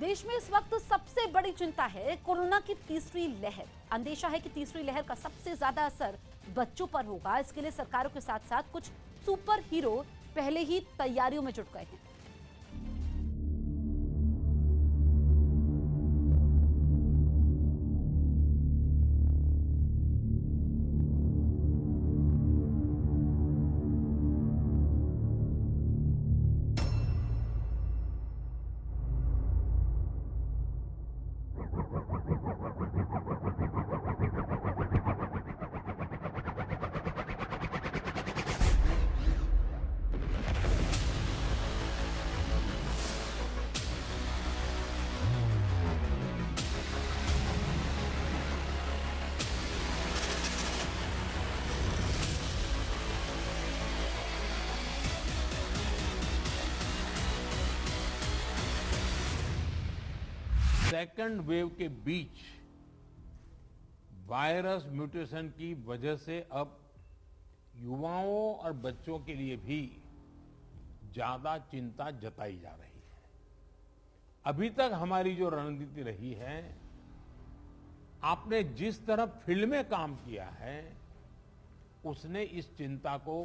देश में इस वक्त सबसे बड़ी चिंता है कोरोना की तीसरी लहर। अंदेशा है कि तीसरी लहर का सबसे ज्यादा असर बच्चों पर होगा। इसके लिए सरकारों के साथ साथ कुछ सुपर हीरो पहले ही तैयारियों में जुट गए हैं। सेकंड वेव के बीच वायरस म्यूटेशन की वजह से अब युवाओं और बच्चों के लिए भी ज्यादा चिंता जताई जा रही है। अभी तक हमारी जो रणनीति रही है, आपने जिस तरह फील्ड में काम किया है, उसने इस चिंता को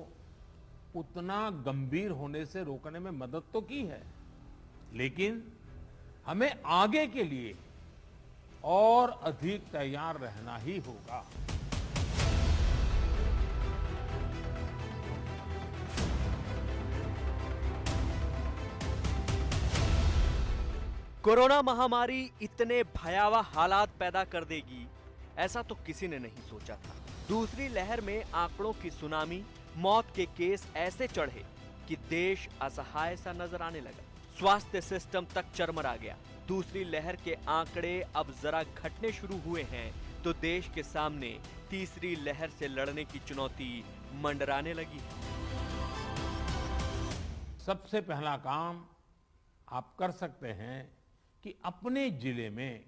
उतना गंभीर होने से रोकने में मदद तो की है, लेकिन हमें आगे के लिए और अधिक तैयार रहना ही होगा। कोरोना महामारी इतने भयावह हालात पैदा कर देगी, ऐसा तो किसी ने नहीं सोचा था। दूसरी लहर में आंकड़ों की सुनामी, मौत के केस ऐसे चढ़े कि देश असहाय सा नजर आने लगा। स्वास्थ्य सिस्टम तक चरमरा गया। दूसरी लहर के आंकड़े अब जरा घटने शुरू हुए हैं तो देश के सामने तीसरी लहर से लड़ने की चुनौती मंडराने लगी है। सबसे पहला काम आप कर सकते हैं कि अपने जिले में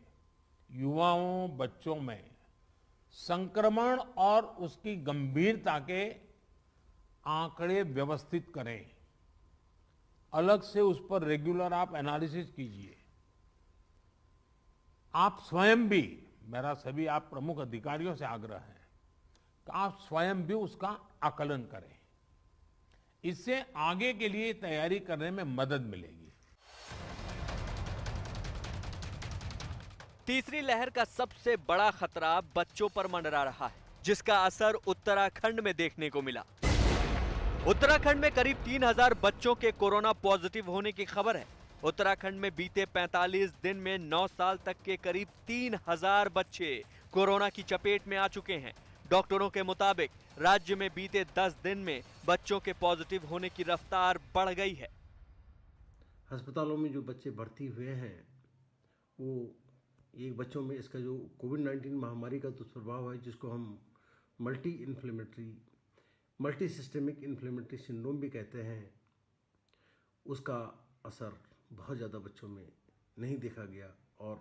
युवाओं, बच्चों में संक्रमण और उसकी गंभीरता के आंकड़े व्यवस्थित करें। अलग से उस पर रेगुलर आप एनालिसिस कीजिए। आप स्वयं भी, मेरा सभी आप प्रमुख अधिकारियों से आग्रह है कि आप स्वयं भी उसका आकलन करें। इससे आगे के लिए तैयारी करने में मदद मिलेगी। तीसरी लहर का सबसे बड़ा खतरा बच्चों पर मंडरा रहा है, जिसका असर उत्तराखंड में देखने को मिला। उत्तराखंड में करीब 3000 बच्चों के कोरोना पॉजिटिव होने की खबर है। उत्तराखंड में बीते 45 दिन में 9 साल तक के करीब 3000 बच्चे कोरोना की चपेट में आ चुके हैं। डॉक्टरों के मुताबिक राज्य में बीते 10 दिन में बच्चों के पॉजिटिव होने की रफ्तार बढ़ गई है। अस्पतालों में जो बच्चे भर्ती हुए हैं, वो एक बच्चों में इसका जो कोविड-19 महामारी का दुष्प्रभाव है, जिसको हम मल्टी सिस्टेमिक इन्फ्लेमेटरी सिंड्रोम भी कहते हैं, उसका असर बहुत ज़्यादा बच्चों में नहीं देखा गया और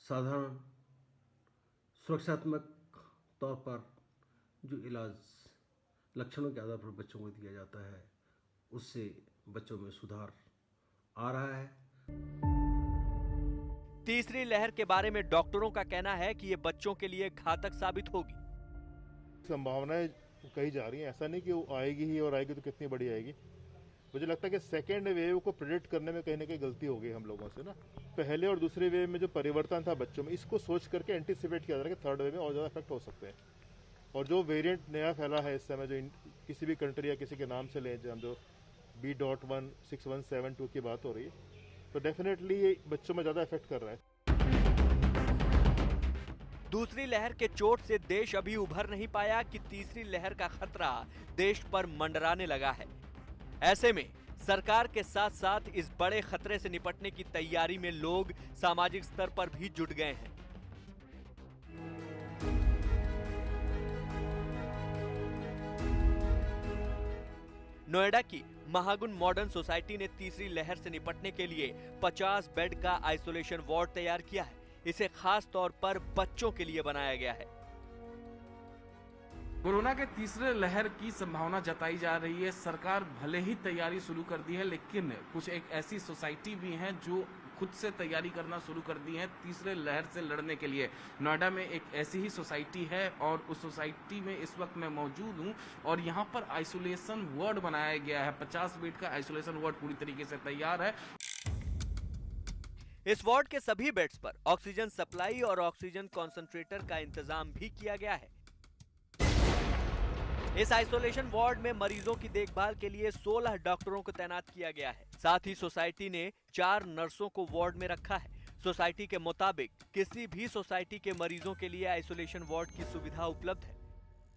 साधारण सुरक्षात्मक तौर पर जो इलाज लक्षणों के आधार पर बच्चों को दिया जाता है, उससे बच्चों में सुधार आ रहा है। तीसरी लहर के बारे में डॉक्टरों का कहना है कि ये बच्चों के लिए घातक साबित होगी। संभावनाएं कही जा रही हैं, ऐसा नहीं कि वो आएगी ही, और आएगी तो कितनी बड़ी आएगी। मुझे लगता है कि सेकेंड वेव को प्रेडिक्ट करने में कहीं ना कहीं गलती हो गई हम लोगों से ना। पहले और दूसरे वेव में जो परिवर्तन था बच्चों में, इसको सोच करके एंटीसिपेट किया जा रहा है कि थर्ड वेव में और ज़्यादा इफेक्ट हो सकते हैं। और जो वेरिएंट नया फैला है इस समय, जो किसी भी कंट्री या किसी के नाम से लें, जो B.16172 की बात हो रही है, तो डेफिनेटली ये बच्चों में ज़्यादा इफेक्ट कर रहा है। दूसरी लहर के चोट से देश अभी उभर नहीं पाया कि तीसरी लहर का खतरा देश पर मंडराने लगा है। ऐसे में सरकार के साथ साथ इस बड़े खतरे से निपटने की तैयारी में लोग सामाजिक स्तर पर भी जुट गए हैं। नोएडा की महागुन मॉडर्न सोसाइटी ने तीसरी लहर से निपटने के लिए 50 बेड का आइसोलेशन वार्ड तैयार किया है। इसे खास तौर पर बच्चों के लिए बनाया गया है। कोरोना के तीसरे लहर की संभावना जताई जा रही है। सरकार भले ही तैयारी शुरू कर दी है, लेकिन कुछ एक ऐसी सोसाइटी भी हैं जो खुद से तैयारी करना शुरू कर दी है तीसरे लहर से लड़ने के लिए। नोएडा में एक ऐसी ही सोसाइटी है और उस सोसाइटी में इस वक्त मैं मौजूद हूँ और यहाँ पर आइसोलेशन वार्ड बनाया गया है। 50 बेड का आइसोलेशन वार्ड पूरी तरीके से तैयार है। इस वार्ड के सभी बेड्स पर ऑक्सीजन सप्लाई और ऑक्सीजन कॉन्सेंट्रेटर का इंतजाम भी किया गया है। इस आइसोलेशन वार्ड में मरीजों की देखभाल के लिए 16 डॉक्टरों को तैनात किया गया है। साथ ही सोसाइटी ने 4 नर्सों को वार्ड में रखा है। सोसाइटी के मुताबिक किसी भी सोसाइटी के मरीजों के लिए आइसोलेशन वार्ड की सुविधा उपलब्ध है।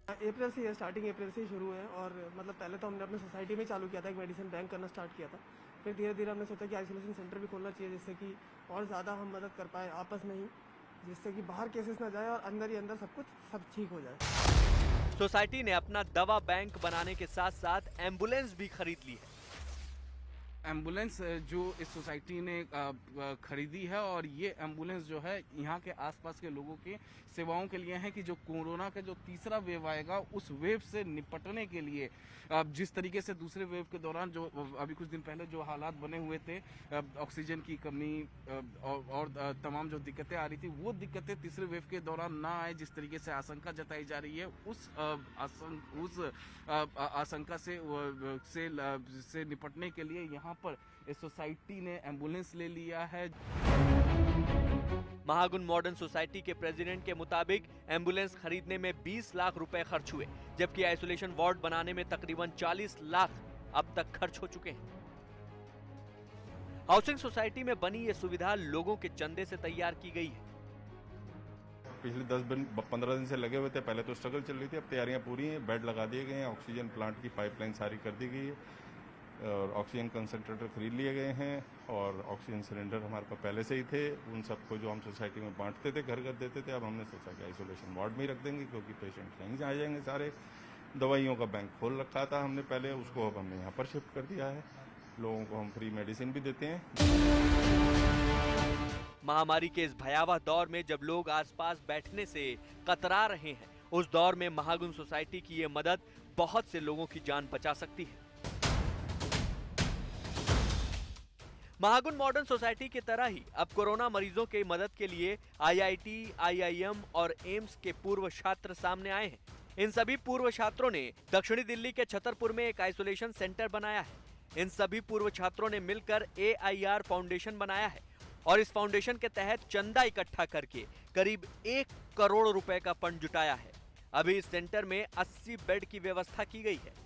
अप्रैल से स्टार्टिंग अप्रैल से ही शुरू है और मतलब पहले तो हमने अपने सोसाइटी में चालू किया था, एक मेडिसिन बैंक करना स्टार्ट किया था। फिर धीरे धीरे हमने सोचा कि आइसोलेशन सेंटर भी खोलना चाहिए जिससे कि और ज़्यादा हम मदद कर पाए आपस में ही, जिससे कि बाहर केसेस ना जाए और अंदर ही अंदर सब ठीक हो जाए। सोसाइटी ने अपना दवा बैंक बनाने के साथ साथ एम्बुलेंस भी खरीद ली है। एम्बुलेंस जो इस सोसाइटी ने खरीदी है और ये एम्बुलेंस जो है यहाँ के आसपास के लोगों के सेवाओं के लिए है कि जो कोरोना का जो तीसरा वेव आएगा उस वेव से निपटने के लिए जिस तरीके से दूसरे वेव के दौरान जो अभी कुछ दिन पहले जो हालात बने हुए थे, ऑक्सीजन की कमी और तमाम जो दिक्कतें आ रही थी, वो दिक्कतें तीसरे वेव के दौरान ना आए जिस तरीके से आशंका जताई जा रही है, उस आशंका से निपटने के लिए यहाँ पर इस सोसाइटी ने एम्बुलेंस ले लिया है। महागुण मॉडर्न सोसाइटी के प्रेसिडेंट के मुताबिक एम्बुलेंस खरीदने में 20 लाख रुपए खर्च हुए, जबकि आइसोलेशन वार्ड बनाने में तकरीबन 40 लाख अब तक खर्च हो चुके हैं। हाउसिंग सोसाइटी में बनी ये सुविधा लोगों के चंदे से तैयार की गई है। पिछले 10-15 दिन से लगे हुए थे, पहले तो स्ट्रगल चल रही थी, अब तैयारियां पूरी हैं, बेड लगा दिए गए हैं, ऑक्सीजन प्लांट की पाइपलाइन सारी कर दी गई है और ऑक्सीजन कंसंट्रेटर खरीद लिए गए हैं और ऑक्सीजन सिलेंडर हमारे पास पहले से ही थे। उन सबको जो हम सोसाइटी में बांटते थे, घर घर देते थे, अब हमने सोचा कि आइसोलेशन वार्ड में ही रख देंगे क्योंकि पेशेंट यहीं आ जाएंगे सारे। दवाइयों का बैंक खोल रखा था हमने पहले, उसको अब हमने यहाँ पर शिफ्ट कर दिया है। लोगों को हम फ्री मेडिसिन भी देते हैं। महामारी के इस भयावह दौर में जब लोग आसपास बैठने से कतरा रहे हैं, उस दौर में महागुण सोसाइटी की ये मदद बहुत से लोगों की जान बचा सकती है। महागुण मॉडर्न सोसाइटी की तरह ही अब कोरोना मरीजों के मदद के लिए IIT, IIM और एम्स के पूर्व छात्र सामने आए हैं। इन सभी पूर्व छात्रों ने दक्षिणी दिल्ली के छतरपुर में एक आइसोलेशन सेंटर बनाया है। इन सभी पूर्व छात्रों ने मिलकर AIR फाउंडेशन बनाया है और इस फाउंडेशन के तहत चंदा इकट्ठा करके करीब 1 करोड़ रुपए का फंड जुटाया है। अभी इस सेंटर में 80 बेड की व्यवस्था की गई है।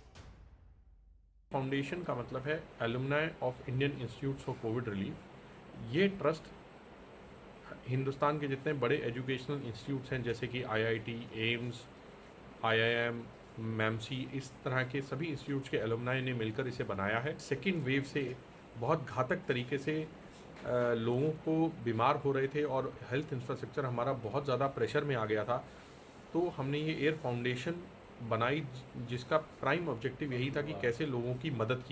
फाउंडेशन का मतलब है alumni of Indian institutes for Covid relief. ये ट्रस्ट हिंदुस्तान के जितने बड़े एजुकेशनल इंस्टीट्यूट्स हैं जैसे कि IIT, एम्स, IIM, मैमसी, इस तरह के सभी इंस्टीट्यूट्स के एलुमनाई ने मिलकर इसे बनाया है। सेकेंड वेव से बहुत घातक तरीके से लोगों को बीमार हो रहे थे और हेल्थ इंफ्रास्ट्रक्चर हमारा बहुत ज़्यादा प्रेशर में आ गया था, तो हमने ये एयर फाउंडेशन बनाई जिसका प्राइम ऑब्जेक्टिव यही था कि कैसे लोगों की मदद की